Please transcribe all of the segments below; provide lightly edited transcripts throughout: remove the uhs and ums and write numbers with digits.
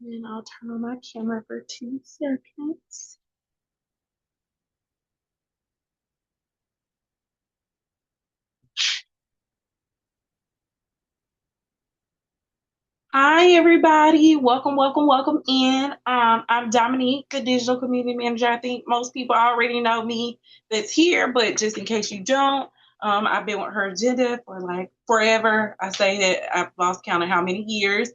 And I'll turn on my camera for 2 seconds. Hi, everybody. Welcome, welcome, welcome in. I'm Dominique, the digital community manager. I think most people already know me that's here, but just in case you don't, I've been with her agenda for like forever. I say that I've lost count of how many years.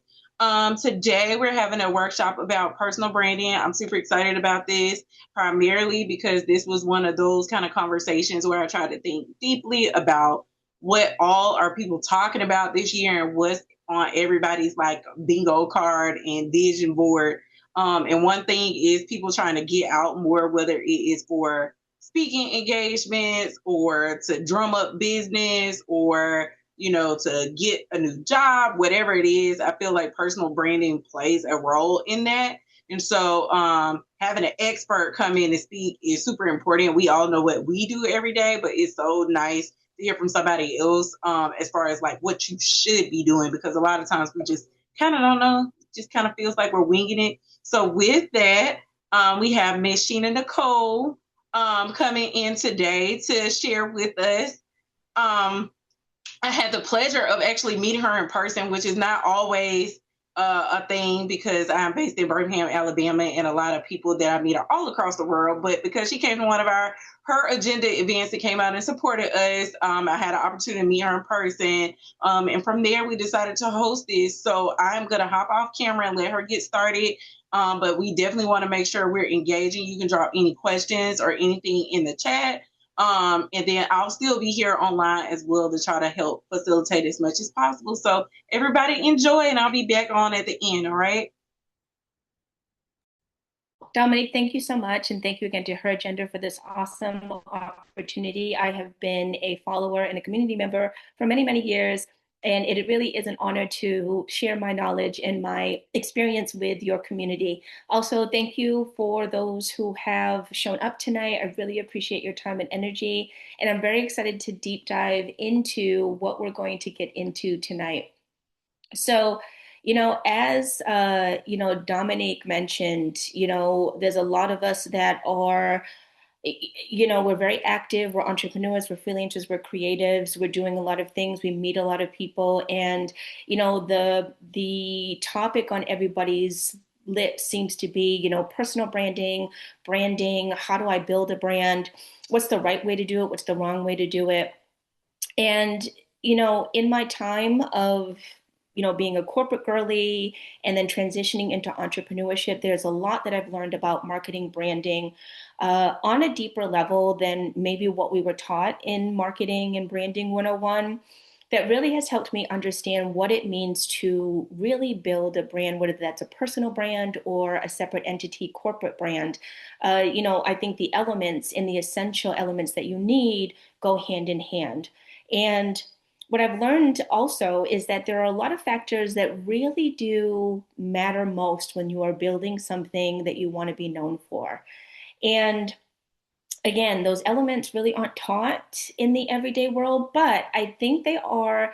Today we're having a workshop about personal branding. I'm super excited about this, primarily because this was one of those kind of conversations where I tried to think deeply about what all are people talking about this year and what's on everybody's like bingo card and vision board. And one thing is people trying to get out more, whether it is for speaking engagements or to drum up business or to get a new job, whatever it is. I feel like personal branding plays a role in that. And so having an expert come in and speak is super important. We all know what we do every day, but it's so nice to hear from somebody else as far as like what you should be doing, because a lot of times we just kind of don't know. It just kind of feels like we're winging it. So with that, we have Miss Sheena Nicole coming in today to share with us. I had the pleasure of actually meeting her in person, which is not always a thing because I'm based in Birmingham, Alabama, and a lot of people that I meet are all across the world. But because she came to one of her agenda events that came out and supported us, I had an opportunity to meet her in person, and from there we decided to host this. So I'm gonna hop off camera and let her get started. But we definitely want to make sure we're engaging. You can drop any questions or anything in the chat. And then I'll still be here online as well to try to help facilitate as much as possible. So everybody enjoy, and I'll be back on at the end. All right. Dominique, thank you so much. And thank you again to Her Agenda for this awesome opportunity. I have been a follower and a community member for many, many years. And it really is an honor to share my knowledge and my experience with your community. Also, thank you for those who have shown up tonight. I really appreciate your time and energy. And I'm very excited to deep dive into what we're going to get into tonight. So, as Dominique mentioned, there's a lot of us that are, we're very active, we're entrepreneurs, we're freelancers, we're creatives, we're doing a lot of things, we meet a lot of people, and the topic on everybody's lips seems to be, personal branding, how do I build a brand? What's the right way to do it? What's the wrong way to do it? And, in my time of, being a corporate girly and then transitioning into entrepreneurship, there's a lot that I've learned about marketing, branding on a deeper level than maybe what we were taught in marketing and branding 101. That really has helped me understand what it means to really build a brand, whether that's a personal brand or a separate entity corporate brand. I think the elements and the essential elements that you need go hand in hand. And what I've learned also is that there are a lot of factors that really do matter most when you are building something that you want to be known for. And again, those elements really aren't taught in the everyday world, but I think they are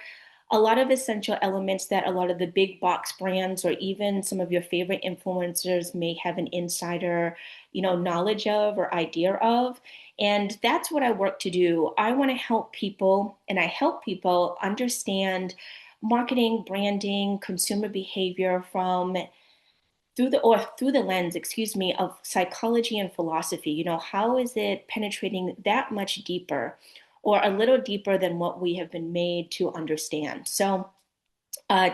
a lot of essential elements that a lot of the big box brands or even some of your favorite influencers may have an insider, knowledge of or idea of. And that's what I work to do. I want to help people and I help people understand marketing, branding, consumer behavior from through the lens, excuse me, of psychology and philosophy. How is it penetrating that much deeper or a little deeper than what we have been made to understand? So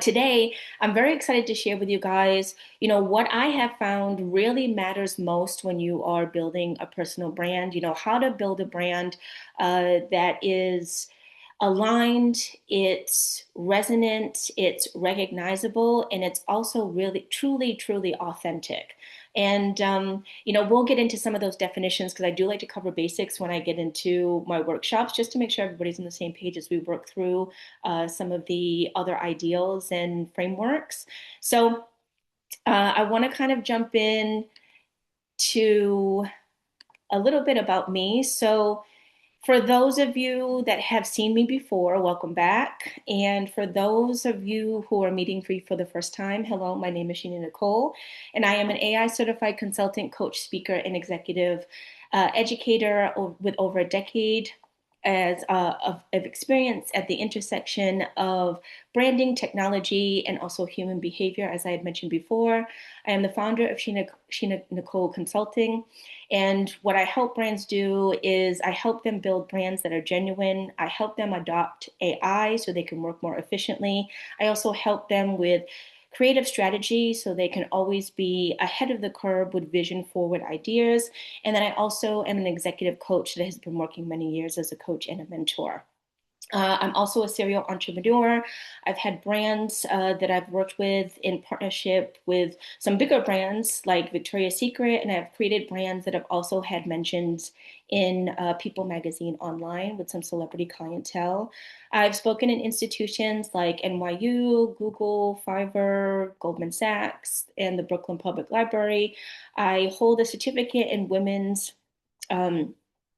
today, I'm very excited to share with you guys, what I have found really matters most when you are building a personal brand, how to build a brand that is aligned, it's resonant, it's recognizable, and it's also really, truly, truly authentic. And, we'll get into some of those definitions because I do like to cover basics when I get into my workshops just to make sure everybody's on the same page as we work through some of the other ideals and frameworks. So I want to kind of jump in to a little bit about me. So, For those of you that have seen me before, welcome back. And for those of you who are meeting me for the first time, hello, my name is Sheena Nicole, and I am an AI certified consultant, coach, speaker, and executive educator with over a decade of experience at the intersection of branding, technology, and also human behavior, as I had mentioned before. I am the founder of Sheena Nicole Consulting. And what I help brands do is I help them build brands that are genuine. I help them adopt AI so they can work more efficiently. I also help them with creative strategy so they can always be ahead of the curve with vision forward ideas. And then I also am an executive coach that has been working many years as a coach and a mentor. I'm also a serial entrepreneur. I've had brands that I've worked with in partnership with some bigger brands like Victoria's Secret, and I've created brands that have also had mentions in People Magazine online with some celebrity clientele. I've spoken in institutions like NYU, Google, Fiverr, Goldman Sachs, and the Brooklyn Public Library. I hold a certificate in um,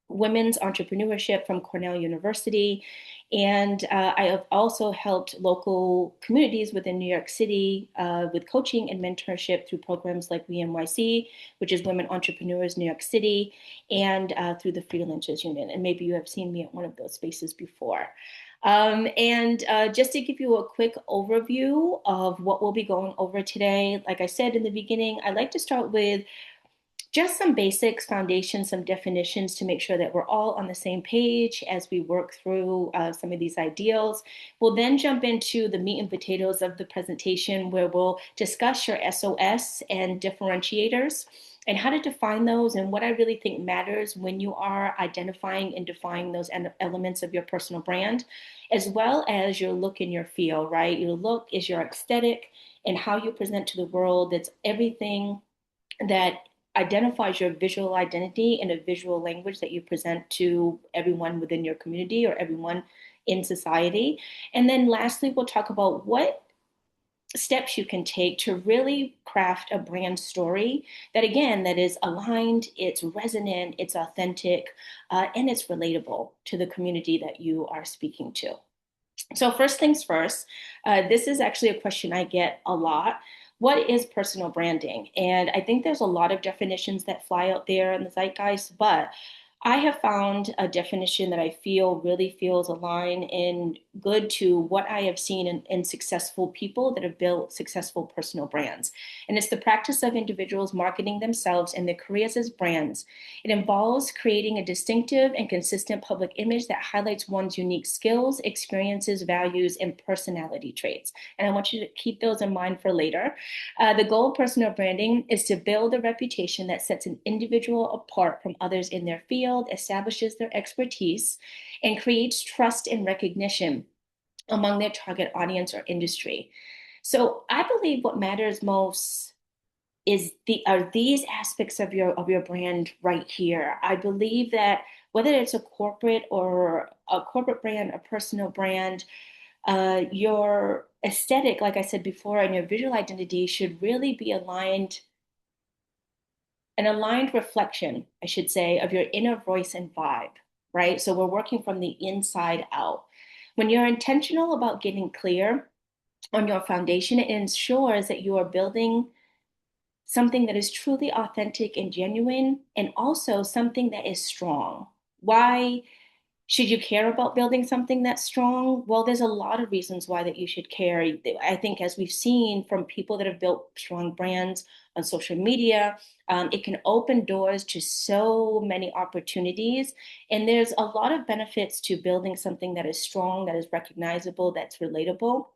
women's entrepreneurship from Cornell University. And I have also helped local communities within New York City with coaching and mentorship through programs like WNYC, which is Women Entrepreneurs New York City, and through the Freelancers Union. And maybe you have seen me at one of those spaces before. And just to give you a quick overview of what we'll be going over today, like I said in the beginning, I'd like to start with just some basics, foundations, some definitions to make sure that we're all on the same page as we work through some of these ideals. We'll then jump into the meat and potatoes of the presentation where we'll discuss your SOS and differentiators and how to define those and what I really think matters when you are identifying and defining those elements of your personal brand, as well as your look and your feel, right? Your look is your aesthetic and how you present to the world. It's everything that identifies your visual identity in a visual language that you present to everyone within your community or everyone in society. And then lastly, we'll talk about what steps you can take to really craft a brand story that again that is aligned, it's resonant, it's authentic, and it's relatable to the community that you are speaking to. So first things first, this is actually a question I get a lot. What is personal branding? And I think there's a lot of definitions that fly out there in the zeitgeist, but I have found a definition that I feel really feels aligned and good to what I have seen in successful people that have built successful personal brands. And it's the practice of individuals marketing themselves and their careers as brands. It involves creating a distinctive and consistent public image that highlights one's unique skills, experiences, values, and personality traits. And I want you to keep those in mind for later. The goal of personal branding is to build a reputation that sets an individual apart from others in their field, establishes their expertise, and creates trust and recognition among their target audience or industry. So I believe what matters most is are these aspects of your brand right here. I believe that whether it's a corporate or a corporate brand, a personal brand, your aesthetic, like I said before, and your visual identity should really be aligned, an aligned reflection, I should say, of your inner voice and vibe, right? So we're working from the inside out. When you're intentional about getting clear on your foundation, it ensures that you are building something that is truly authentic and genuine, and also something that is strong. Why should you care about building something that's strong? Well, there's a lot of reasons why that you should care. I think as we've seen from people that have built strong brands on social media, it can open doors to so many opportunities. And there's a lot of benefits to building something that is strong, that is recognizable, that's relatable.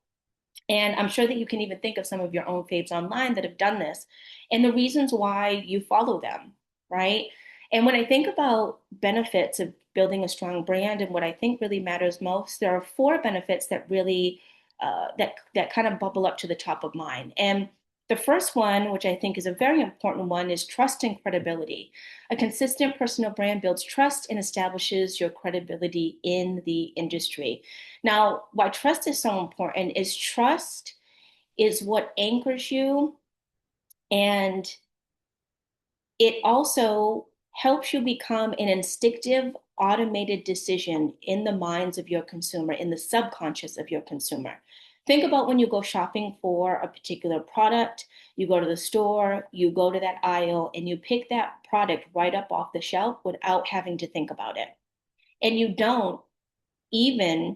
And I'm sure that you can even think of some of your own faves online that have done this and the reasons why you follow them, right? And when I think about benefits of building a strong brand and what I think really matters most, there are four benefits that really that kind of bubble up to the top of mind. And the first one, which I think is a very important one, is trust and credibility. A consistent personal brand builds trust and establishes your credibility in the industry. Now, why trust is so important is trust is what anchors you, and it also helps you become an instinctive automated decision in the minds of your consumer, in the subconscious of your consumer. Think about when you go shopping for a particular product, you go to the store, you go to that aisle, and you pick that product right up off the shelf without having to think about it. And you don't even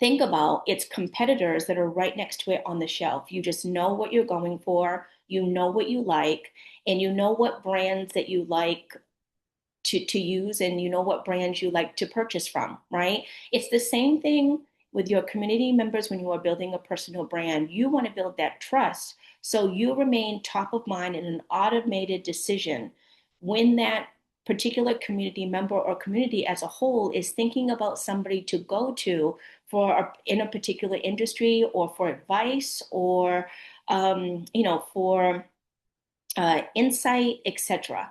think about its competitors that are right next to it on the shelf. You just know what you're going for, you know what you like, and you know what brands that you like to use, and you know what brands you like to purchase from, right? It's the same thing with your community members when you are building a personal brand. You want to build that trust so you remain top of mind in an automated decision when that particular community member or community as a whole is thinking about somebody to go to in a particular industry or for advice or for insight, etc.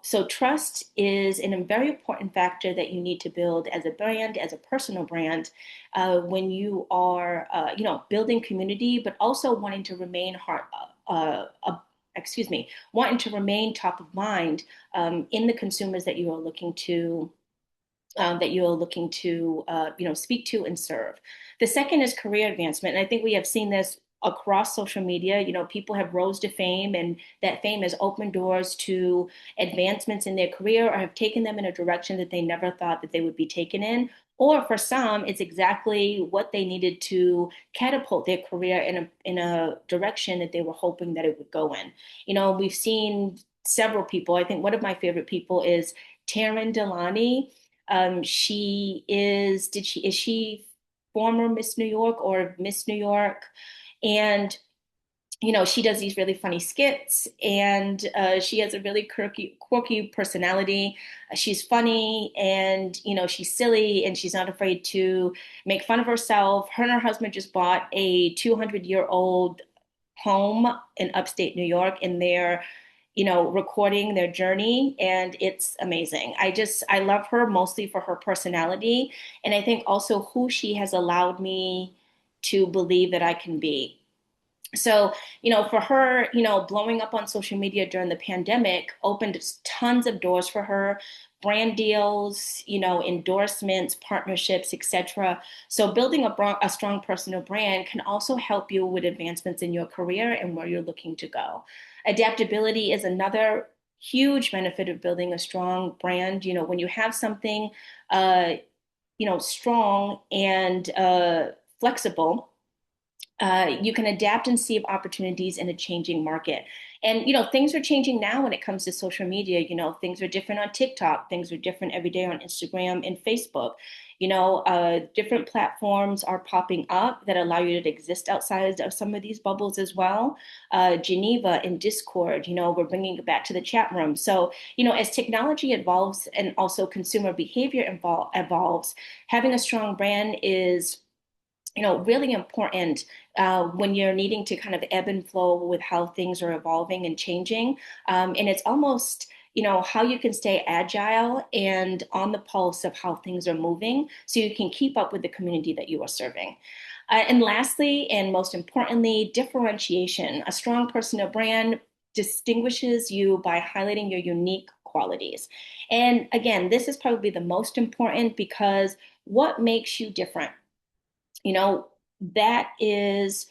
So trust is a very important factor that you need to build as a brand, as a personal brand, when you are, building community, but also wanting to remain wanting to remain top of mind in the consumers that you are looking to speak to and serve. The second is career advancement. And I think we have seen this across social media. People have rose to fame, and that fame has opened doors to advancements in their career or have taken them in a direction that they never thought that they would be taken in. Or for some, it's exactly what they needed to catapult their career in a direction that they were hoping that it would go in. We've seen several people. I think one of my favorite people is Taryn Delani. Is she former Miss New York or Miss New York? And, she does these really funny skits, and she has a really quirky personality. She's funny, and, she's silly, and she's not afraid to make fun of herself. Her and her husband just bought a 200-year-old home in upstate New York, and they're recording their journey, and it's amazing. I love her mostly for her personality, and I think also who she has allowed me to believe that I can be. So, for her, blowing up on social media during the pandemic opened tons of doors for her, brand deals, endorsements, partnerships, etc. So building a strong personal brand can also help you with advancements in your career and where you're looking to go. Adaptability is another huge benefit of building a strong brand. When you have something, strong and flexible, you can adapt and see opportunities in a changing market. And, things are changing now when it comes to social media. Things are different on TikTok. Things are different every day on Instagram and Facebook. Different platforms are popping up that allow you to exist outside of some of these bubbles as well. Geneva and Discord, we're bringing it back to the chat room. So, as technology evolves and also consumer behavior evolves, having a strong brand is really important when you're needing to kind of ebb and flow with how things are evolving and changing. And it's almost, how you can stay agile and on the pulse of how things are moving so you can keep up with the community that you are serving. And lastly, and most importantly, differentiation. A strong personal brand distinguishes you by highlighting your unique qualities. And again, this is probably the most important because what makes you different? That is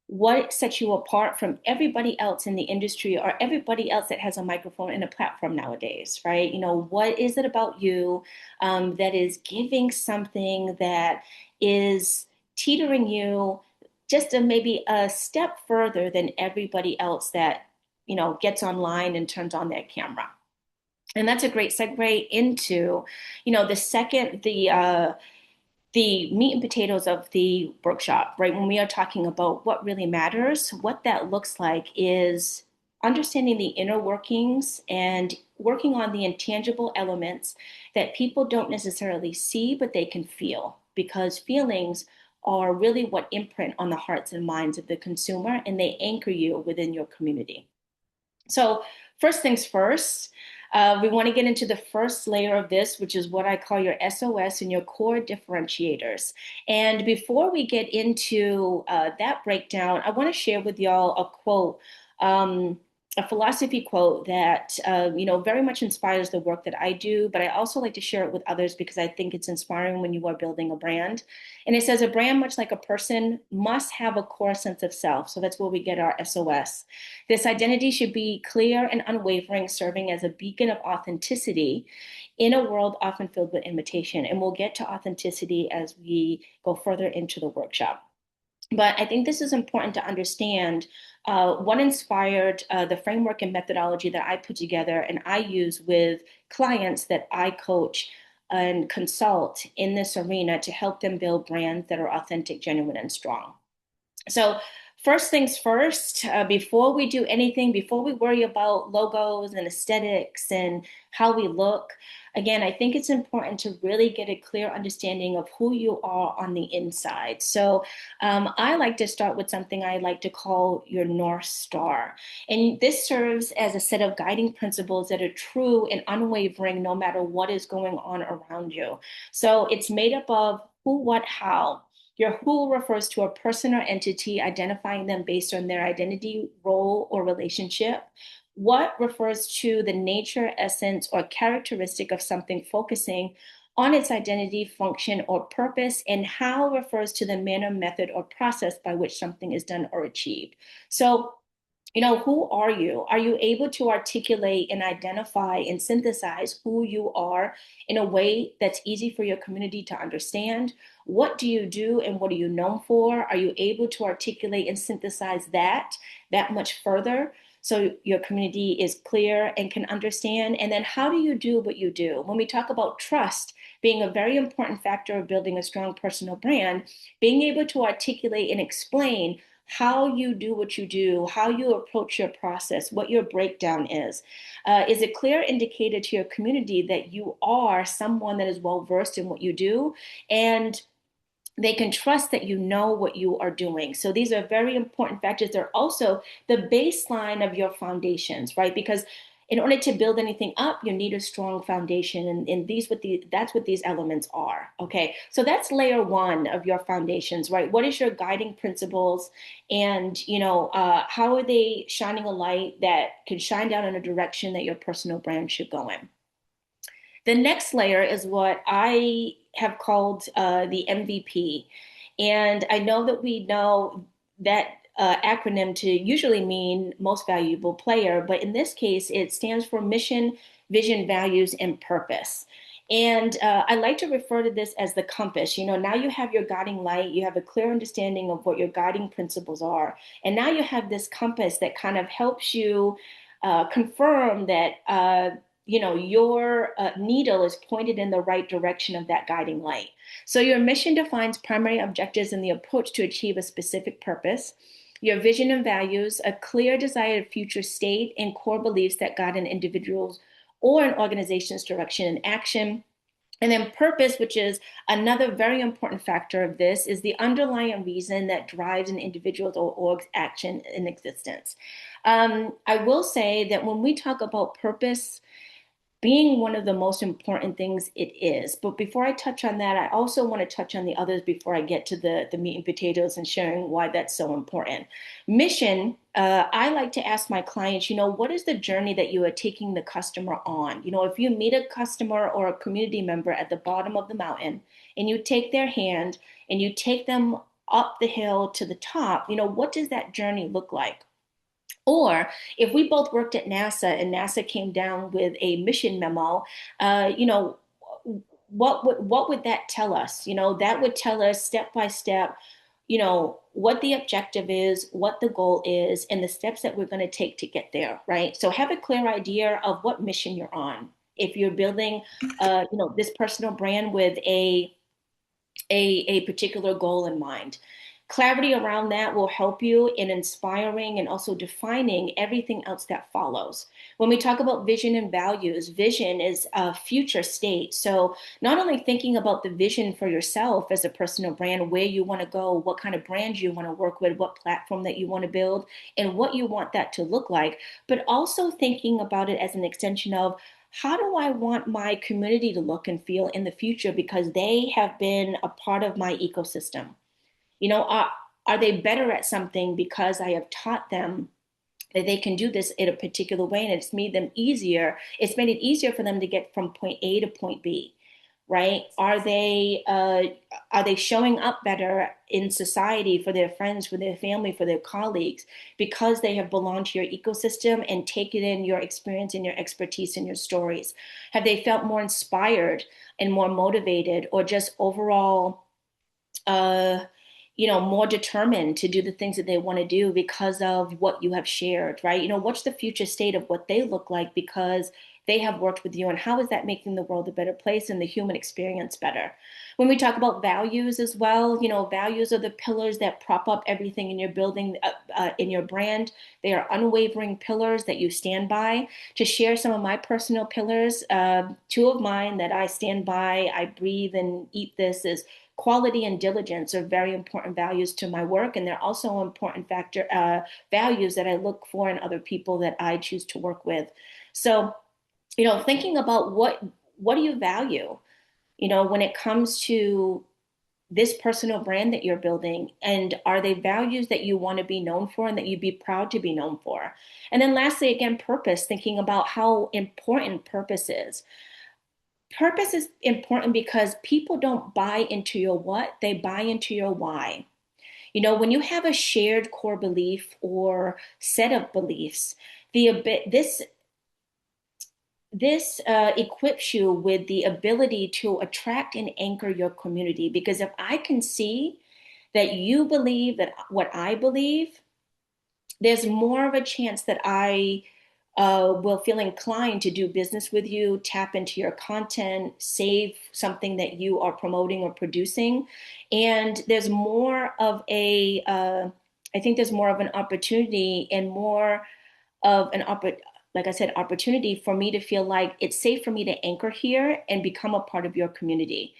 what sets you apart from everybody else in the industry or everybody else that has a microphone and a platform nowadays, right? What is it about you that is giving something that is teetering you just maybe a step further than everybody else that, gets online and turns on their camera? And that's a great segue into, the meat and potatoes of the workshop, right? When we are talking about what really matters, what that looks like is understanding the inner workings and working on the intangible elements that people don't necessarily see, but they can feel, because feelings are really what imprint on the hearts and minds of the consumer, and they anchor you within your community. So first things first, we want to get into the first layer of this, which is what I call your SOS and your core differentiators. And before we get into that breakdown, I want to share with y'all a quote a philosophy quote that very much inspires the work that I do, but I also like to share it with others because I think it's inspiring when you are building a brand. And it says a brand, much like a person, must have a core sense of self. So that's where we get our SOS. This identity should be clear and unwavering, serving as a beacon of authenticity in a world often filled with imitation. And we'll get to authenticity as we go further into the workshop. But I think this is important to understand what inspired the framework and methodology that I put together and I use with clients that I coach and consult in this arena to help them build brands that are authentic, genuine, and strong. So, first things first, before we do anything, before we worry about logos and aesthetics and how we look, again, I think it's important to really get a clear understanding of who you are on the inside. So, I like to start with something I like to call your North Star. And this serves as a set of guiding principles that are true and unwavering no matter what is going on around you. So, it's made up of who, what, how. Your who refers to a person or entity, identifying them based on their identity, role, or relationship. What refers to the nature, essence, or characteristic of something, focusing on its identity, function, or purpose. And how refers to the manner, method, or process by which something is done or achieved. So, who are you? Are you able to articulate and identify and synthesize who you are in a way that's easy for your community to understand? What do you do and what are you known for? Are you able to articulate and synthesize that much further so your community is clear and can understand? And then how do you do what you do? When we talk about trust being a very important factor of building a strong personal brand, being able to articulate and explain how you do what you do, how you approach your process, what your breakdown is a clear indicator to your community that you are someone that is well versed in what you do, and they can trust that you know what you are doing. So these are very important factors. They're also the baseline of your foundations, right? Because in order to build anything up, you need a strong foundation, and that's what these elements are. Okay, so that's layer one of your foundations, right? What is your guiding principles, and how are they shining a light that can shine down in a direction that your personal brand should go in? The next layer is what I have called the MVP. And I know that we know that acronym to usually mean most valuable player, but in this case, it stands for mission, vision, values, and purpose. And I like to refer to this as the compass. Now you have your guiding light, you have a clear understanding of what your guiding principles are. And now you have this compass that kind of helps you confirm that your needle is pointed in the right direction of that guiding light. So your mission defines primary objectives and the approach to achieve a specific purpose. Your vision and values, a clear desired future state and core beliefs that guide an individual's or an organization's direction and action. And then purpose, which is another very important factor of this, is the underlying reason that drives an individual's or org's action in existence. I will say that when we talk about purpose, being one of the most important things it is. But before I touch on that, I also want to touch on the others before I get to the meat and potatoes and sharing why that's so important. Mission, I like to ask my clients, what is the journey that you are taking the customer on? If you meet a customer or a community member at the bottom of the mountain and you take their hand and you take them up the hill to the top, what does that journey look like? Or if we both worked at NASA and NASA came down with a mission memo, what would that tell us? That would tell us step by step, what the objective is, what the goal is, and the steps that we're going to take to get there, right? So have a clear idea of what mission you're on. If you're building, this personal brand with a particular goal in mind. Clarity around that will help you in inspiring and also defining everything else that follows. When we talk about vision and values, vision is a future state. So not only thinking about the vision for yourself as a personal brand, where you want to go, what kind of brand you want to work with, what platform that you want to build, and what you want that to look like, but also thinking about it as an extension of how do I want my community to look and feel in the future because they have been a part of my ecosystem? Are they better at something because I have taught them that they can do this in a particular way, and it's made it easier for them to get from point A to point B, right? Are they showing up better in society for their friends, for their family, for their colleagues, because they have belonged to your ecosystem and taken in your experience and your expertise and your stories? Have they felt more inspired and more motivated, or just overall uh, more determined to do the things that they want to do because of what you have shared, right? What's the future state of what they look like because they have worked with you, and how is that making the world a better place and the human experience better? When we talk about values as well, values are the pillars that prop up everything in your building, in your brand. They are unwavering pillars that you stand by. To share some of my personal pillars, two of mine that I stand by, I breathe and eat this, is quality and diligence are very important values to my work, and they're also important values that I look for in other people that I choose to work with. So, thinking about what do you value, when it comes to this personal brand that you're building, and are they values that you want to be known for and that you'd be proud to be known for? And then lastly, again, purpose, thinking about how important purpose is. Purpose is important because people don't buy into your what, they buy into your why. When you have a shared core belief or set of beliefs, this equips you with the ability to attract and anchor your community. Because if I can see that you believe that what I believe, there's more of a chance that I will feel inclined to do business with you, tap into your content, save something that you are promoting or producing. And there's more of I think there's more of an opportunity and more of like I said, opportunity for me to feel like it's safe for me to anchor here and become a part of your community.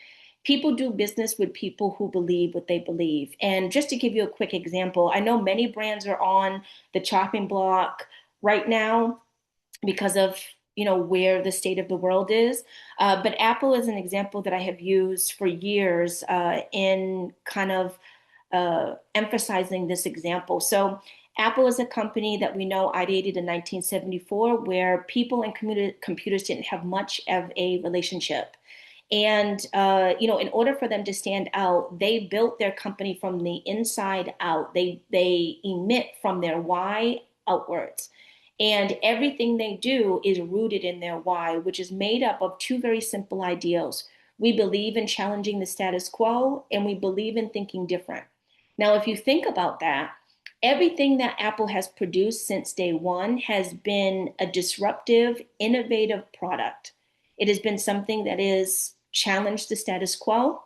People do business with people who believe what they believe. And just to give you a quick example, I know many brands are on the chopping block right now because of where the state of the world is. But Apple is an example that I have used for years in kind of emphasizing this example. So Apple is a company that we know ideated in 1974, where people and computers didn't have much of a relationship. And in order for them to stand out, they built their company from the inside out. They emit from their why outwards. And everything they do is rooted in their why, which is made up of two very simple ideals. We believe in challenging the status quo, and we believe in thinking different. Now, if you think about that, everything that Apple has produced since day one has been a disruptive, innovative product. It has been something that has challenged the status quo,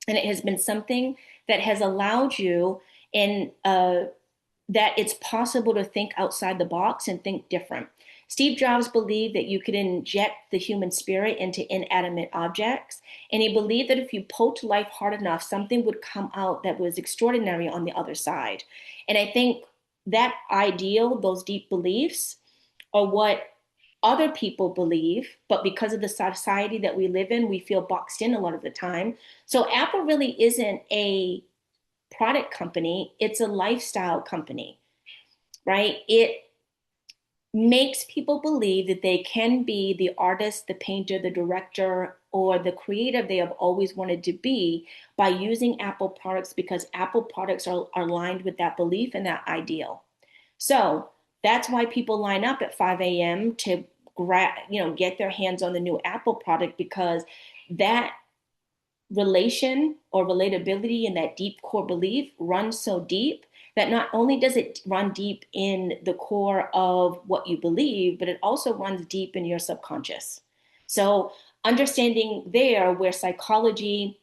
and it has been something that has allowed you in that it's possible to think outside the box and think different. Steve Jobs believed that you could inject the human spirit into inanimate objects. And he believed that if you poked life hard enough, something would come out that was extraordinary on the other side. And I think that ideal, those deep beliefs, are what other people believe, but because of the society that we live in, we feel boxed in a lot of the time. So Apple really isn't a product company, it's a lifestyle company, right? It makes people believe that they can be the artist, the painter, the director, or the creator they have always wanted to be by using Apple products, because Apple products are aligned with that belief and that ideal. So that's why people line up at 5 a.m. to get their hands on the new Apple product, because that relation or relatability and that deep core belief runs so deep that not only does it run deep in the core of what you believe, but it also runs deep in your subconscious. So understanding there where psychology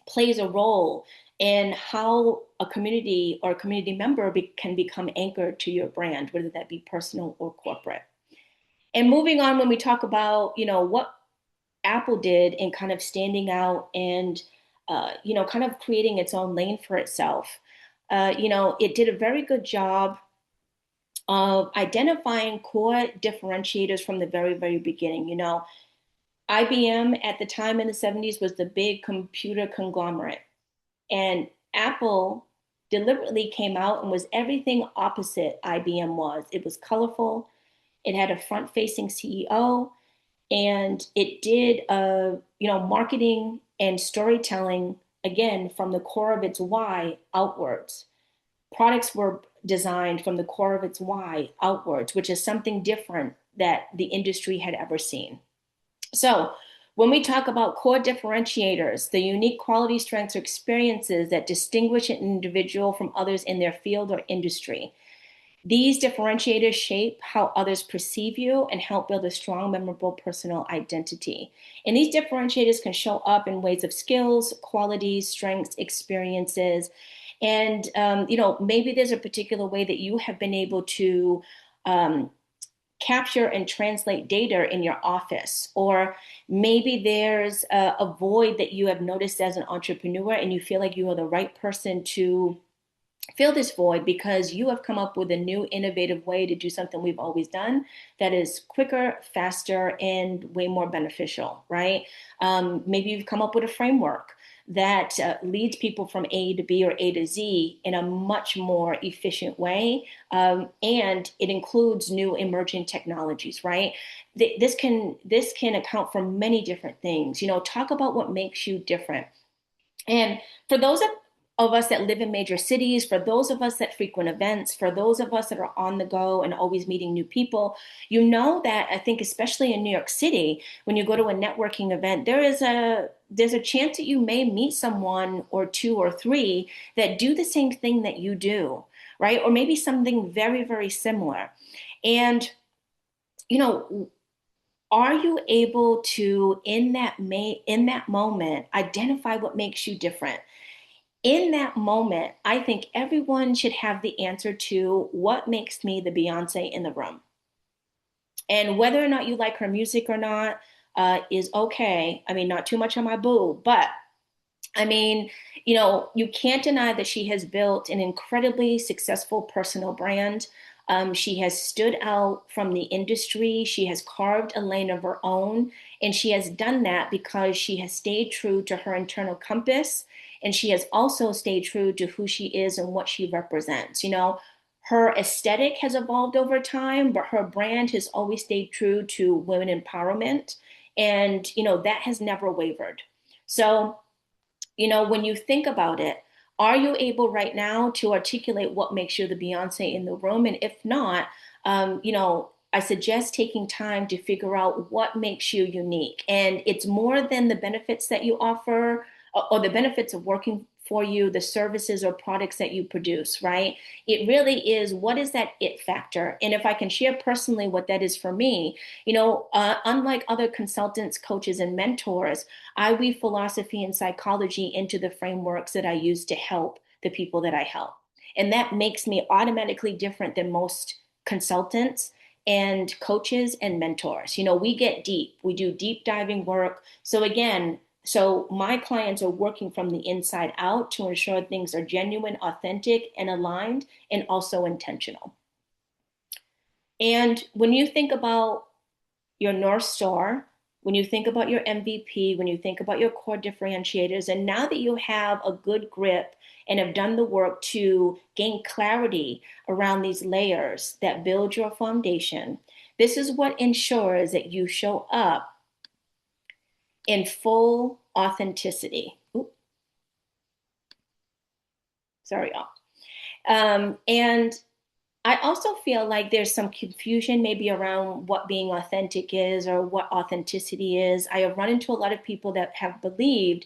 plays a role in how a community or a community member can become anchored to your brand, whether that be personal or corporate. And moving on, when we talk about, what Apple did in kind of standing out and, kind of creating its own lane for itself. It did a very good job of identifying core differentiators from the very, very beginning. IBM at the time in the 70s was the big computer conglomerate, and Apple deliberately came out and was everything opposite IBM was. It was colorful. It had a front-facing CEO, and it did marketing and storytelling again from the core of its why outwards. Products were designed from the core of its why outwards, which is something different that the industry had ever seen. So, when we talk about core differentiators, the unique quality, strengths, or experiences that distinguish an individual from others in their field or industry, these differentiators shape how others perceive you and help build a strong, memorable personal identity. And these differentiators can show up in ways of skills, qualities, strengths, experiences. And, maybe there's a particular way that you have been able to um, capture and translate data in your office, or maybe there's a void that you have noticed as an entrepreneur and you feel like you are the right person to fill this void because you have come up with a new innovative way to do something we've always done that is quicker, faster, and way more beneficial, right? Maybe you've come up with a framework that leads people from A to B or A to Z in a much more efficient way. And it includes new emerging technologies, right? This can account for many different things. Talk about what makes you different. And for those of us that live in major cities, for those of us that frequent events, for those of us that are on the go and always meeting new people, that I think, especially in New York City, when you go to a networking event, there's a chance that you may meet someone or two or three that do the same thing that you do, right? Or maybe something very, very similar. And, you know, are you able to in that moment identify what makes you different? In that moment, I think everyone should have the answer to what makes me the Beyonce in the room. And whether or not you like her music or not is okay. I mean, not too much on my boo, but I mean, you can't deny that she has built an incredibly successful personal brand. She has stood out from the industry. She has carved a lane of her own. And she has done that because she has stayed true to her internal compass. And she has also stayed true to who she is and what she represents. Her aesthetic has evolved over time, but her brand has always stayed true to women empowerment. And, that has never wavered. So, when you think about it, are you able right now to articulate what makes you the Beyonce in the room? And if not, I suggest taking time to figure out what makes you unique. And it's more than the benefits that you offer or the benefits of working for you, the services or products that you produce, right? It really is, what is that it factor? And if I can share personally what that is for me, unlike other consultants, coaches, and mentors, I weave philosophy and psychology into the frameworks that I use to help the people that I help. And that makes me automatically different than most consultants and coaches and mentors. We get deep, we do deep diving work. So my clients are working from the inside out to ensure things are genuine, authentic, and aligned, and also intentional. And when you think about your North Star, when you think about your MVP, when you think about your core differentiators, and now that you have a good grip and have done the work to gain clarity around these layers that build your foundation, this is what ensures that you show up in full authenticity. Oops, sorry, y'all. And I also feel like there's some confusion maybe around what being authentic is or what authenticity is. I have run into a lot of people that have believed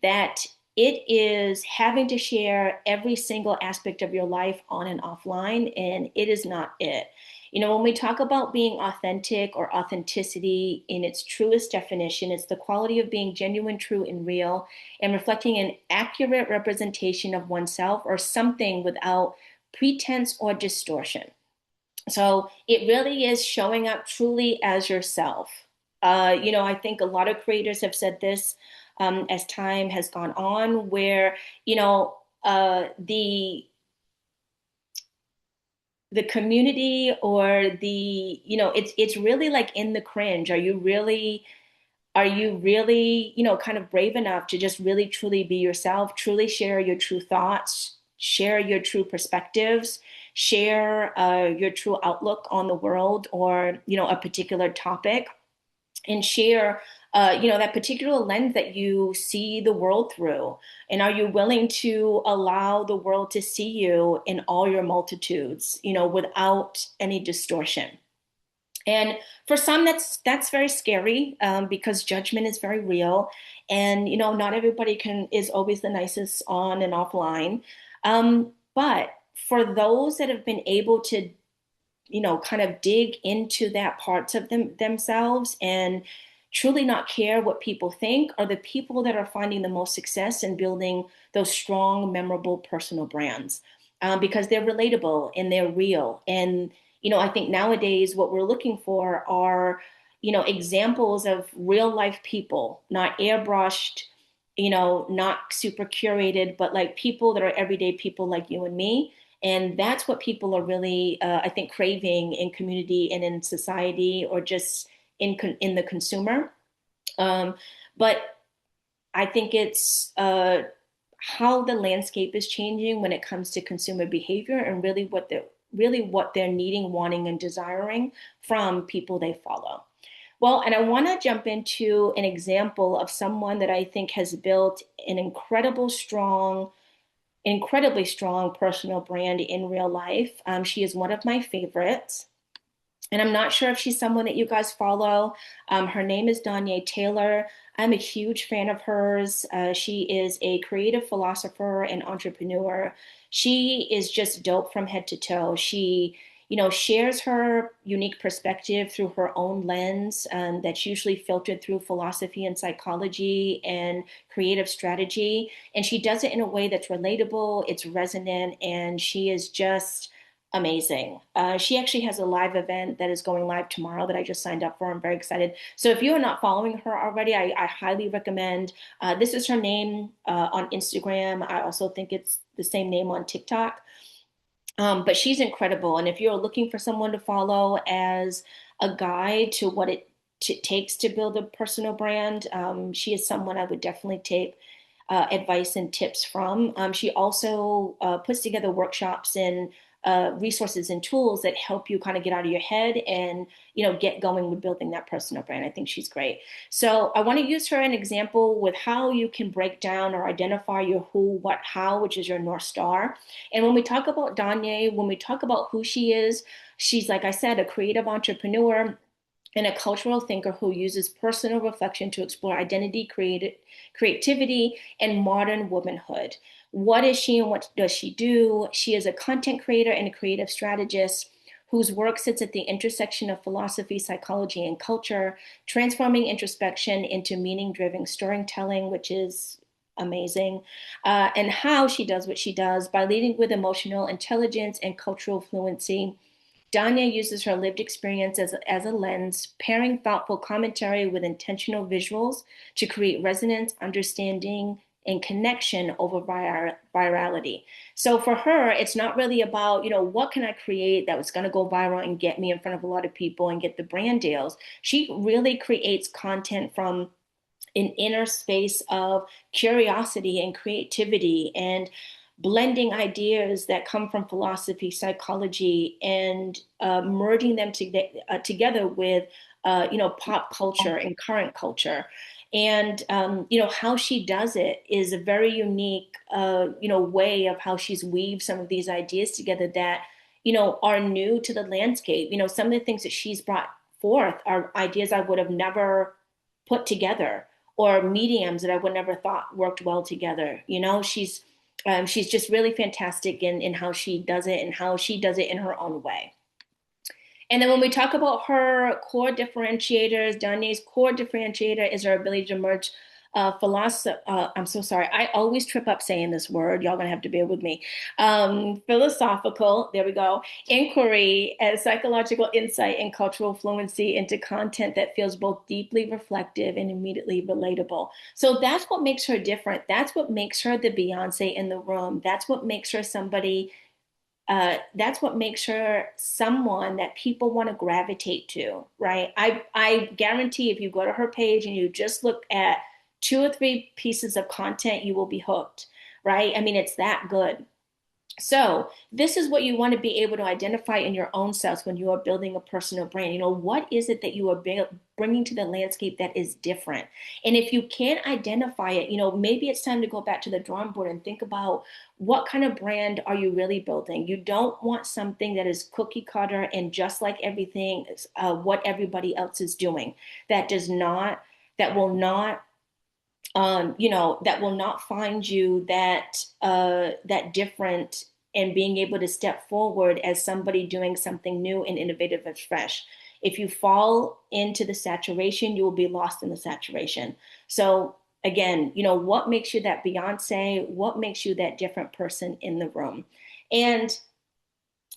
that it is having to share every single aspect of your life on and offline, and it is not it. When we talk about being authentic or authenticity in its truest definition, it's the quality of being genuine, true, and real, and reflecting an accurate representation of oneself or something without pretense or distortion. So it really is showing up truly as yourself. I think a lot of creators have said this as time has gone on, where the community or it's really like in the cringe. Are you really kind of brave enough to just really truly be yourself, truly share your true thoughts, share your true perspectives, share your true outlook on the world or, a particular topic, and share that particular lens that you see the world through. And are you willing to allow the world to see you in all your multitudes, without any distortion? And for some, that's very scary, because judgment is very real, and not everybody is always the nicest on and offline. But for those that have been able to kind of dig into that parts of themselves and truly not care what people think, are the people that are finding the most success in building those strong, memorable personal brands, because they're relatable and they're real. And, I think nowadays what we're looking for are, examples of real life people, not airbrushed, not super curated, but like people that are everyday people like you and me. And that's what people are really, I think, craving in community and in society, or just in the consumer. Um, but I think it's how the landscape is changing when it comes to consumer behavior, and really what they're needing, wanting, and desiring from people they follow. Well, and I want to jump into an example of someone that I think has built an incredibly strong personal brand in real life. She is one of my favorites. And I'm not sure if she's someone that you guys follow. Her name is Donya Taylor. I'm a huge fan of hers. She is a creative philosopher and entrepreneur. She is just dope from head to toe. She, shares her unique perspective through her own lens, that's usually filtered through philosophy and psychology and creative strategy. And she does it in a way that's relatable, it's resonant, and she is just amazing. She actually has a live event that is going live tomorrow that I just signed up for. I'm very excited. So if you are not following her already, I highly recommend. This is her name on Instagram. I also think it's the same name on TikTok. But she's incredible. And if you're looking for someone to follow as a guide to what it takes to build a personal brand, she is someone I would definitely take advice and tips from. She also puts together workshops and resources and tools that help you kind of get out of your head and get going with building that personal brand. I think she's great. So I want to use her an example with how you can break down or identify your who, what, how, which is your North Star. And when we talk about Danye, when we talk about who she is, she's, like I said, a creative entrepreneur and a cultural thinker who uses personal reflection to explore identity, creativity, and modern womanhood. What is she and what does she do? She is a content creator and a creative strategist whose work sits at the intersection of philosophy, psychology, and culture, transforming introspection into meaning-driven storytelling, which is amazing. And how she does what she does by leading with emotional intelligence and cultural fluency. Donya uses her lived experience as a lens, pairing thoughtful commentary with intentional visuals to create resonance, understanding, and connection over virality. So for her, it's not really about, what can I create that was going to go viral and get me in front of a lot of people and get the brand deals. She really creates content from an inner space of curiosity and creativity, and blending ideas that come from philosophy, psychology, and merging them together with, pop culture and current culture. And, how she does it is a very unique, way of how she's weaved some of these ideas together that, are new to the landscape. Some of the things that she's brought forth are ideas I would have never put together, or mediums that I would never thought worked well together. She's just really fantastic in how she does it, and how she does it in her own way. And then when we talk about her core differentiators, Danye's core differentiator is her ability to merge philosophy. I'm so sorry. I always trip up saying this word. Y'all gonna have to bear with me. Philosophical, there we go, inquiry and psychological insight and cultural fluency into content that feels both deeply reflective and immediately relatable. So that's what makes her different. That's what makes her the Beyonce in the room. That's what makes her someone that people want to gravitate to, right? I guarantee if you go to her page and you just look at 2 or 3 pieces of content, you will be hooked, right? I mean, it's that good. So this is what you want to be able to identify in your own selves when you are building a personal brand. What is it that you are bringing to the landscape that is different? And if you can't identify it, maybe it's time to go back to the drawing board and think about what kind of brand are you really building? You don't want something that is cookie cutter and just like everything, what everybody else is doing. That does not, that will not that will not find you that different and being able to step forward as somebody doing something new and innovative and fresh. If you fall into the saturation, you will be lost in the saturation. So again, what makes you that Beyonce? What makes you that different person in the room? And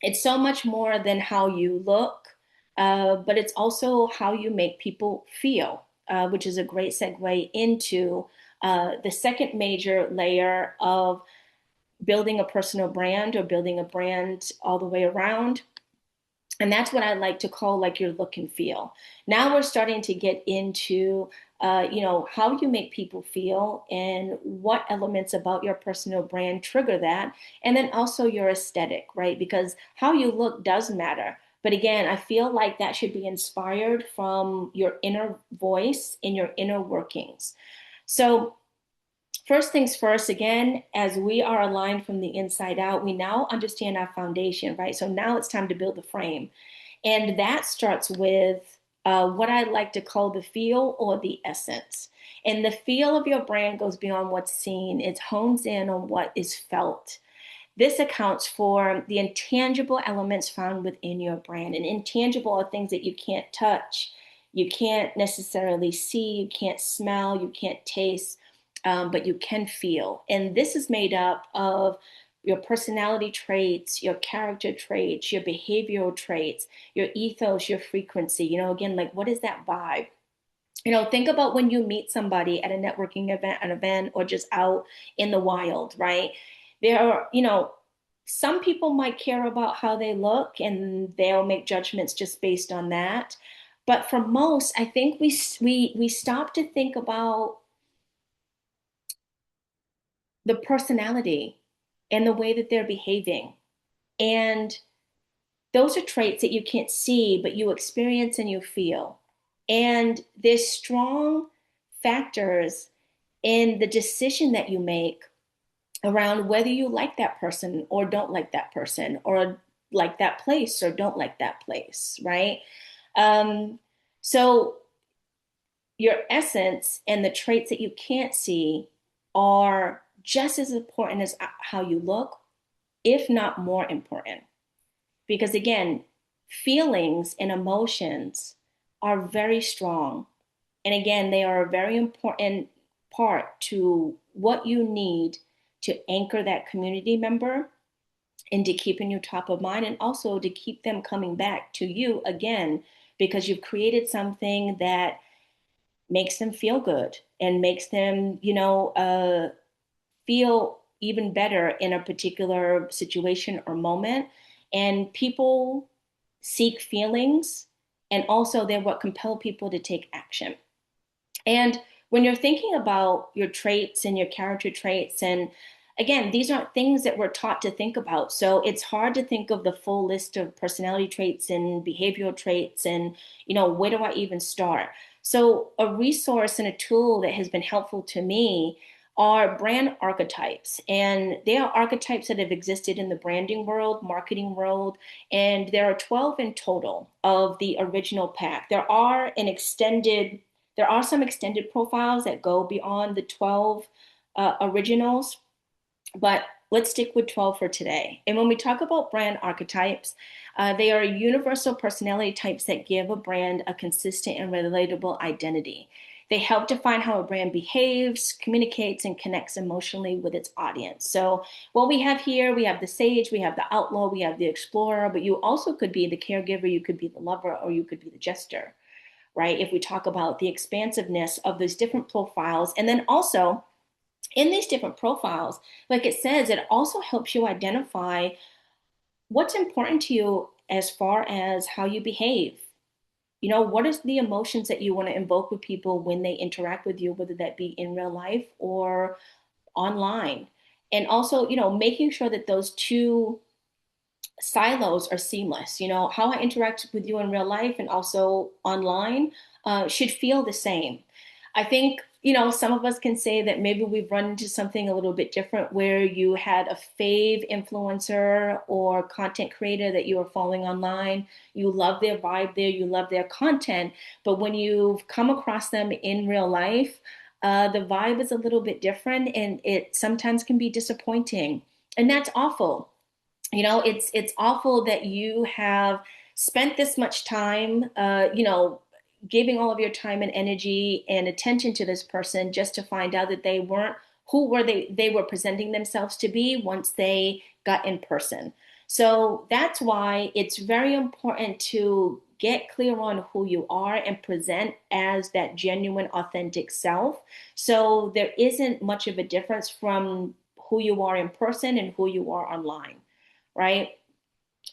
it's so much more than how you look, but it's also how you make people feel, which is a great segue into the second major layer of building a personal brand or building a brand all the way around. And that's what I like to call like your look and feel. Now we're starting to get into, how you make people feel and what elements about your personal brand trigger that. And then also your aesthetic, right? Because how you look does matter. But again, I feel like that should be inspired from your inner voice and your inner workings. So first things first, again, as we are aligned from the inside out, we now understand our foundation, right? So now it's time to build the frame. And that starts with what I like to call the feel or the essence. And the feel of your brand goes beyond what's seen, it hones in on what is felt. This accounts for the intangible elements found within your brand. And intangible are things that you can't touch, you can't necessarily see, you can't smell, you can't taste, but you can feel. And this is made up of your personality traits, your character traits, your behavioral traits, your ethos, your frequency. Again, like what is that vibe? Think about when you meet somebody at a networking event, an event, or just out in the wild, right? There are, some people might care about how they look and they'll make judgments just based on that. But for most, I think we stop to think about the personality and the way that they're behaving. And those are traits that you can't see, but you experience and you feel. And there's strong factors in the decision that you make around whether you like that person or don't like that person, or like that place or don't like that place, right? Um, so your essence and the traits that you can't see are just as important as how you look, if not more important. Because again, feelings and emotions are very strong. And again, they are a very important part to what you need to anchor that community member and to keeping you top of mind, and also to keep them coming back to you again because you've created something that makes them feel good and makes them, feel even better in a particular situation or moment. And people seek feelings, and also they're what compel people to take action. And when you're thinking about your traits and your character traits, and again, these aren't things that we're taught to think about. So it's hard to think of the full list of personality traits and behavioral traits and, where do I even start? So a resource and a tool that has been helpful to me are brand archetypes. And they are archetypes that have existed in the branding world, marketing world, and there are 12 in total of the original pack. There are some extended profiles that go beyond the 12 originals, but let's stick with 12 for today. And when we talk about brand archetypes, they are universal personality types that give a brand a consistent and relatable identity. They help define how a brand behaves, communicates, and connects emotionally with its audience. So, what we have here, we have the sage, we have the outlaw, we have the explorer, but you also could be the caregiver, you could be the lover, or you could be the jester, right? If we talk about the expansiveness of those different profiles. And then also in these different profiles, like it says, it also helps you identify what's important to you as far as how you behave. What is the emotions that you want to invoke with people when they interact with you, whether that be in real life or online. And also, making sure that those two silos are seamless. How I interact with you in real life and also online should feel the same. I think, some of us can say that maybe we've run into something a little bit different where you had a fave influencer or content creator that you were following online. You love their vibe there, you love their content. But when you've come across them in real life, the vibe is a little bit different and it sometimes can be disappointing. And that's awful. It's awful that you have spent this much time, giving all of your time and energy and attention to this person just to find out that they weren't who were they were presenting themselves to be once they got in person. So that's why it's very important to get clear on who you are and present as that genuine, authentic self. So there isn't much of a difference from who you are in person and who you are online, right?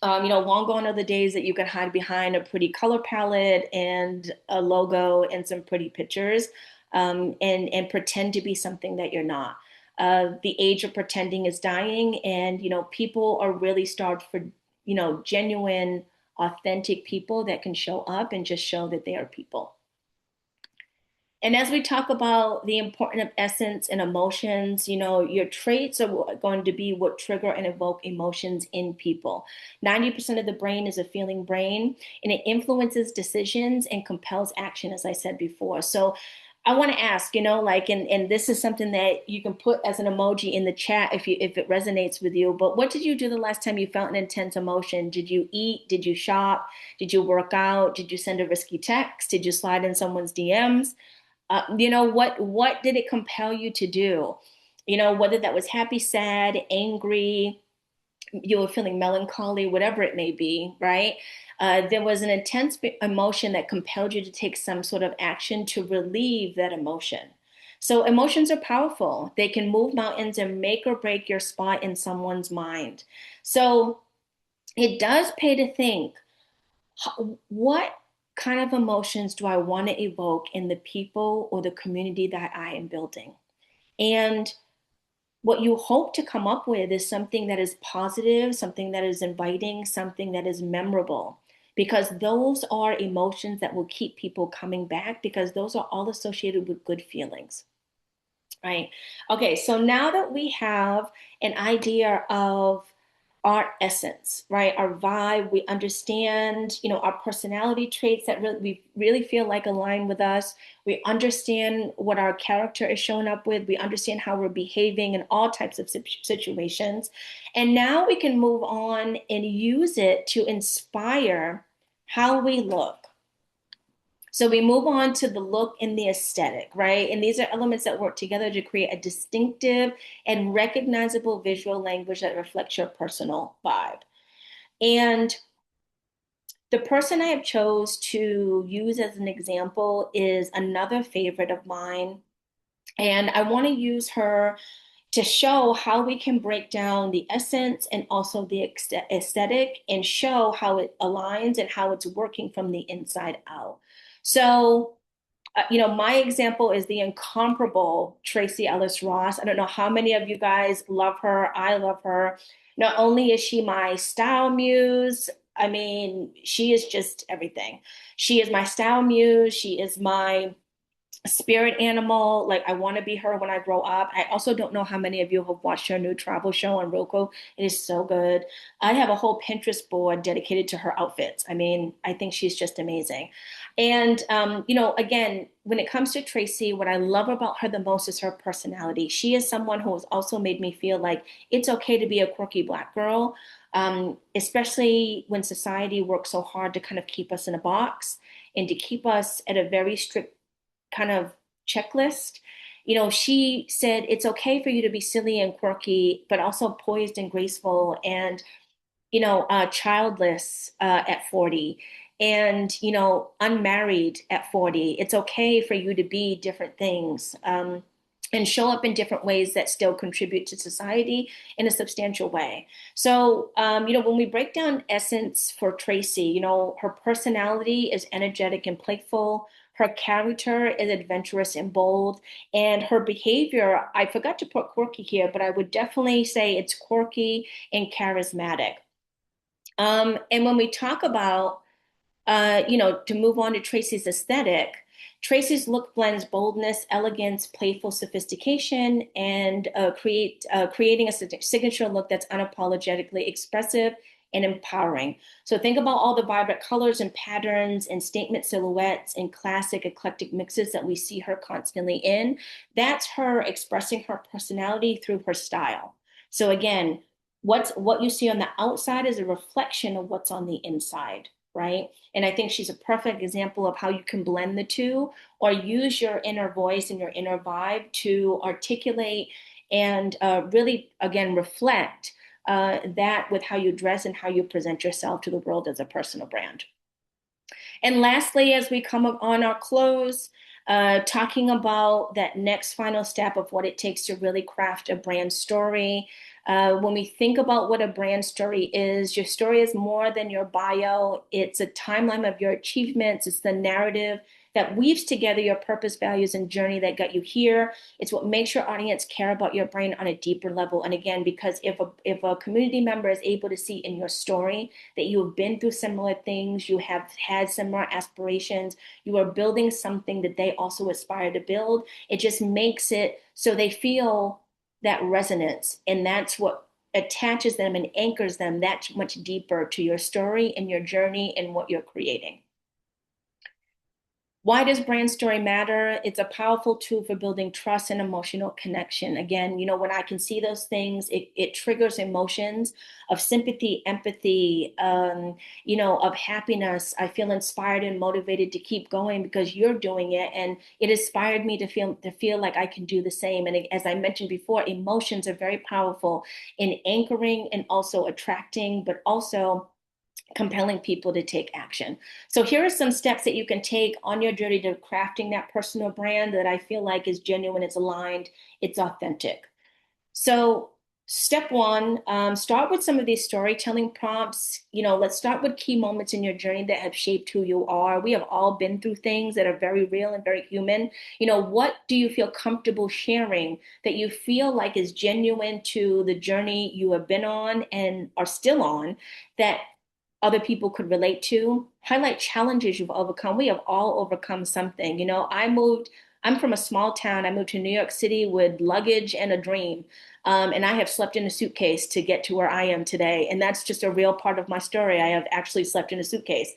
Long gone are the days that you can hide behind a pretty color palette and a logo and some pretty pictures, and pretend to be something that you're not. The age of pretending is dying, and people are really starved for genuine, authentic people that can show up and just show that they are people. And as we talk about the importance of essence and emotions, your traits are going to be what trigger and evoke emotions in people. 90% of the brain is a feeling brain, and it influences decisions and compels action, as I said before. So I want to ask, and this is something that you can put as an emoji in the chat if it resonates with you. But what did you do the last time you felt an intense emotion? Did you eat? Did you shop? Did you work out? Did you send a risky text? Did you slide in someone's DMs? What did it compel you to do? Whether that was happy, sad, angry, you were feeling melancholy, whatever it may be, right? There was an intense emotion that compelled you to take some sort of action to relieve that emotion. So emotions are powerful. They can move mountains and make or break your spot in someone's mind. So it does pay to think, what kind of emotions do I want to evoke in the people or the community that I am building? And what you hope to come up with is something that is positive, something that is inviting, something that is memorable, because those are emotions that will keep people coming back because those are all associated with good feelings. Right. Okay. So now that we have an idea of our essence, right? Our vibe, we understand, our personality traits that we really feel like align with us. We understand what our character is showing up with. We understand how we're behaving in all types of situations. And now we can move on and use it to inspire how we look. So we move on to the look and the aesthetic, right? And these are elements that work together to create a distinctive and recognizable visual language that reflects your personal vibe. And the person I have chose to use as an example is another favorite of mine. And I want to use her to show how we can break down the essence and also the aesthetic and show how it aligns and how it's working from the inside out. So my example is the incomparable Tracee Ellis Ross. I don't know how many of you guys love her. I love her. Not only is she my style muse, I mean, she is just everything. She is my style muse. She is my spirit animal. Like, I want to be her when I grow up. I also don't know how many of you have watched her new travel show on Roku. It is so good. I have a whole Pinterest board dedicated to her outfits. I mean, I think she's just amazing. And, again, when it comes to Tracee, what I love about her the most is her personality. She is someone who has also made me feel like it's okay to be a quirky Black girl, especially when society works so hard to kind of keep us in a box and to keep us at a very strict kind of checklist. She said it's okay for you to be silly and quirky, but also poised and graceful and, childless at 40 and, unmarried at 40. It's okay for you to be different things. And show up in different ways that still contribute to society in a substantial way. So, when we break down essence for Tracee, her personality is energetic and playful. Her character is adventurous and bold, and her behavior, I forgot to put quirky here, but I would definitely say it's quirky and charismatic. And when we talk about to move on to Tracy's aesthetic, Tracy's look blends boldness, elegance, playful sophistication, and creating a signature look that's unapologetically expressive and empowering. So think about all the vibrant colors and patterns and statement silhouettes and classic eclectic mixes that we see her constantly in. That's her expressing her personality through her style. So again, what you see on the outside is a reflection of what's on the inside, right? And I think she's a perfect example of how you can blend the two or use your inner voice and your inner vibe to articulate and really, again, reflect that with how you dress and how you present yourself to the world as a personal brand. And lastly, as we come on our close, talking about that next final step of what it takes to really craft a brand story. When we think about what a brand story is, your story is more than your bio. It's a timeline of your achievements. It's the narrative that weaves together your purpose, values, and journey that got you here. It's what makes your audience care about your brand on a deeper level. And again, because if a community member is able to see in your story that you have been through similar things, you have had similar aspirations, you are building something that they also aspire to build, it just makes it so they feel that resonance. And that's what attaches them and anchors them that much deeper to your story and your journey and what you're creating. Why does brand story matter? It's a powerful tool for building trust and emotional connection. Again, when I can see those things, it triggers emotions of sympathy, empathy, of happiness. I feel inspired and motivated to keep going because you're doing it, and it inspired me to feel like I can do the same. And as I mentioned before, emotions are very powerful in anchoring and also attracting, but also compelling people to take action. So here are some steps that you can take on your journey to crafting that personal brand that I feel like is genuine, it's aligned, it's authentic. So step one, start with some of these storytelling prompts. Let's start with key moments in your journey that have shaped who you are. We have all been through things that are very real and very human. What do you feel comfortable sharing that you feel like is genuine to the journey you have been on and are still on, that other people could relate to? Highlight challenges you've overcome. We have all overcome something. I'm from a small town. I moved to New York City with luggage and a dream. And I have slept in a suitcase to get to where I am today. And that's just a real part of my story. I have actually slept in a suitcase.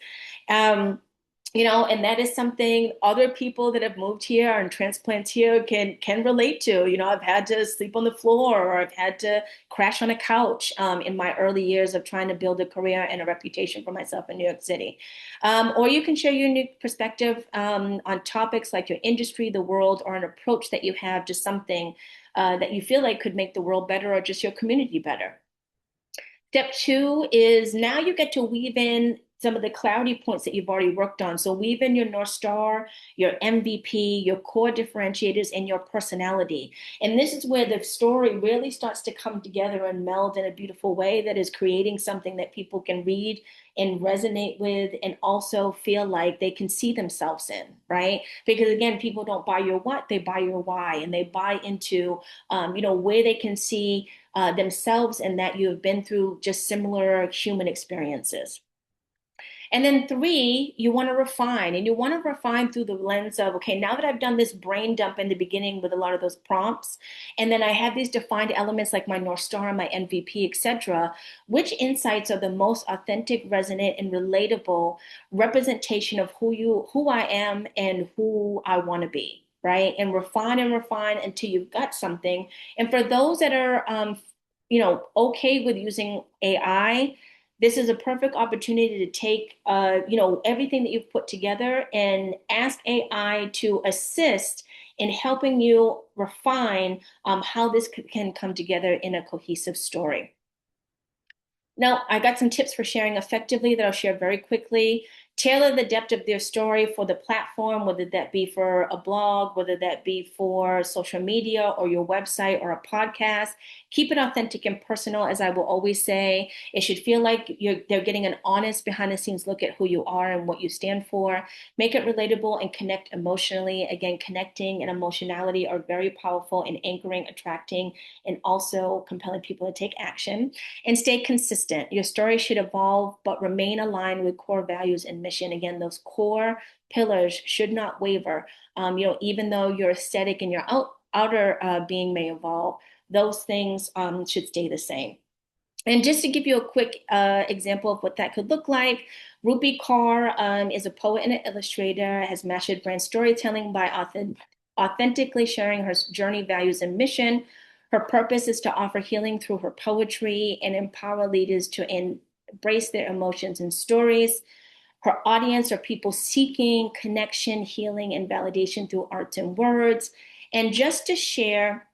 And that is something other people that have moved here and transplants here can relate to. I've had to sleep on the floor or I've had to crash on a couch in my early years of trying to build a career and a reputation for myself in New York City. Or you can share your unique perspective on topics like your industry, the world, or an approach that you have to something that you feel like could make the world better or just your community better. Step two is now you get to weave in some of the clarity points that you've already worked on. So weave in your North Star, your MVP, your core differentiators, and your personality. And this is where the story really starts to come together and meld in a beautiful way that is creating something that people can read and resonate with and also feel like they can see themselves in, right? Because again, people don't buy your what, they buy your why, and they buy into, where they can see themselves and that you have been through just similar human experiences. And then three, you want to refine, and you want to refine through the lens of, okay, now that I've done this brain dump in the beginning with a lot of those prompts, and then I have these defined elements like my North Star, my MVP, etc., which insights are the most authentic, resonant, and relatable representation of who I am and who I want to be, right? And refine until you've got something. And for those that are, okay with using AI, this is a perfect opportunity to take everything that you've put together and ask AI to assist in helping you refine how this can come together in a cohesive story. Now, I got some tips for sharing effectively that I'll share very quickly. tailor the depth of their story for the platform, whether that be for a blog, whether that be for social media or your website or a podcast. Keep it authentic and personal, as I will always say. It should feel like they're getting an honest behind the scenes look at who you are and what you stand for. Make it relatable and connect emotionally. Again, connecting and emotionality are very powerful in anchoring, attracting, and also compelling people to take action. And stay consistent. Your story should evolve, but remain aligned with core values and mission. Again, those core pillars should not waver. Even though your aesthetic and your outer being may evolve, those things should stay the same. And just to give you a quick example of what that could look like, Rupi Kaur is a poet and an illustrator, has mastered brand storytelling by authentically sharing her journey, values, and mission. Her purpose is to offer healing through her poetry and empower leaders to embrace their emotions and stories. Her audience are people seeking connection, healing, and validation through arts and words. And just to share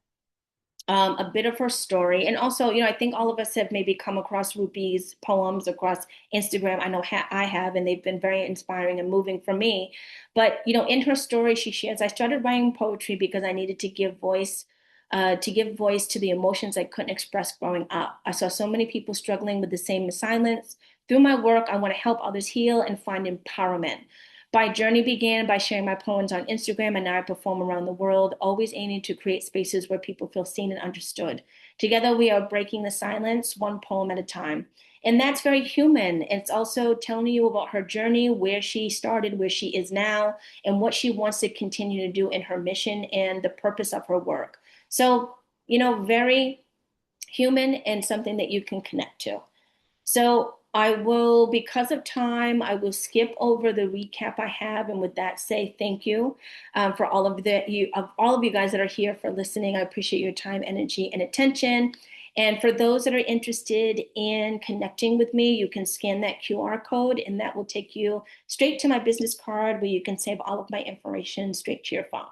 a bit of her story. And also, I think all of us have maybe come across Rupi's poems across Instagram. I know I have, and they've been very inspiring and moving for me. But, in her story, she shares, I started writing poetry because I needed to give voice. To give voice to the emotions I couldn't express growing up. I saw so many people struggling with the same silence. Through my work, I want to help others heal and find empowerment. My journey began by sharing my poems on Instagram, and now I perform around the world, always aiming to create spaces where people feel seen and understood. Together, we are breaking the silence, one poem at a time. And that's very human. It's also telling you about her journey, where she started, where she is now, and what she wants to continue to do in her mission and the purpose of her work. So, very human and something that you can connect to. So I will, because of time, I will skip over the recap I have, and with that, say thank you for all of you guys that are here for listening. I appreciate your time, energy, and attention. And for those that are interested in connecting with me, you can scan that QR code, and that will take you straight to my business card where you can save all of my information straight to your phone.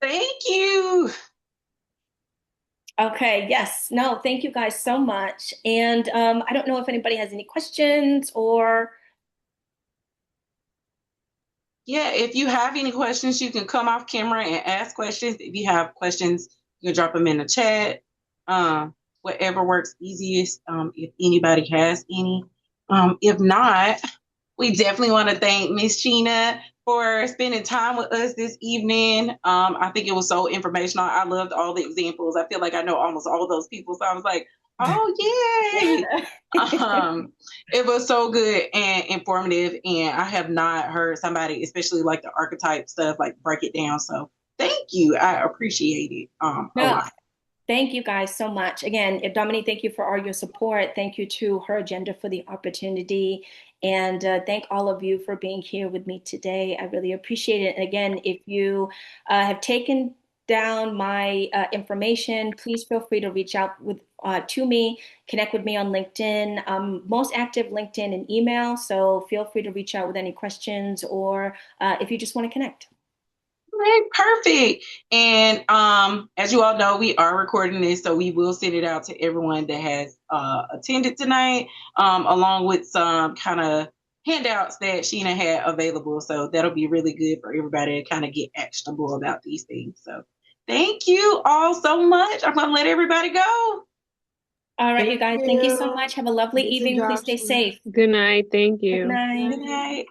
Thank you. Okay, yes. No, thank you guys so much. And I don't know if anybody has any questions or. Yeah, if you have any questions, you can come off camera and ask questions. If you have questions, you can drop them in the chat. Whatever works easiest, if anybody has any. If not, we definitely want to thank Miss Sheena for spending time with us this evening. I think it was so informational. I loved all the examples. I feel like I know almost all those people. So I was like, oh, yay. It was so good and informative. And I have not heard somebody, especially like the archetype stuff, like break it down. So thank you. I appreciate it a No, lot. thank you guys so much. Again, Dominique, thank you for all your support. Thank you to Her Agenda for the opportunity. And thank all of you for being here with me today. I really appreciate it. And again, if you have taken down my information, please feel free to reach out to me, connect with me on LinkedIn. Most active LinkedIn and email. So feel free to reach out with any questions or if you just want to connect. Right, perfect. And as you all know, we are recording this, so we will send it out to everyone that has attended tonight, along with some kind of handouts that Sheena had available. So that'll be really good for everybody to kind of get actionable about these things. So thank you all so much. I'm gonna let everybody go. All right, you guys. Thank you so much. Have a lovely Get your evening. Please job, stay Sheena. safe. Good night. Thank Good you. night. Good night.